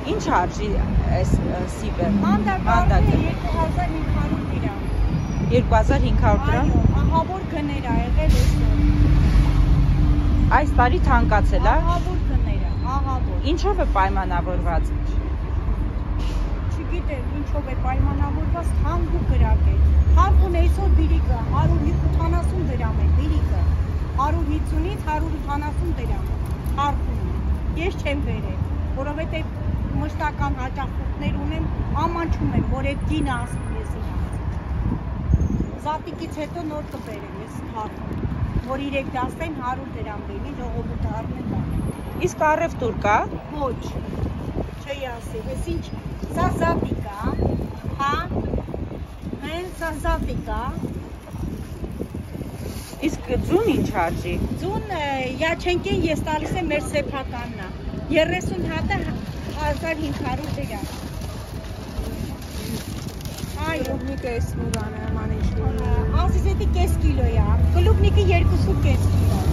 Ինչ արժի այս սիվը։ Մանդակը 2500 դրամ։ 2500 դրամ։ Այո, ահավոր գներ ա եղել այսօր։ Այս տարի թանկացել է։ Ահավոր գներ ա, ահավոր։ Ինչով է պայմանավորված։ Չգիտեմ ինչով է պայմանավորված, թանկ ու կրակ է։ Թանկ այսօր բիրիկը 170 դրամ է բիրիկը։ 150-ից 180 դրամ է։ Թարքում։ Ես չեմ վերել, որովհետև մշտական հաճախորդներ ունեմ, ամանչում եմ, որ այդ գինը ասում ես իրանց։ Զատիկից հետո նոր կբերեմ ես թարքում, որ 3 դաստեն 100 դրամ լինի, ժողովուրդը առնեն բան։ Իսկ առևտուր կա։ Ոչ, չի ասի, ես ինչ, սա զատիկ ա, հա, սա զատիկ ա։ Իսկ ձուն ինչ արժի։ Ձուն յաչենկեն ես տալիս եմ մեր սեփականն ա, 30 հատը 1500 դրամ։ Այո, Կլուբնիկը այս մուրան է, մանիշ։ Ասիս էդի կես կիլո է, կլուբնիկը 2.5 կիլո։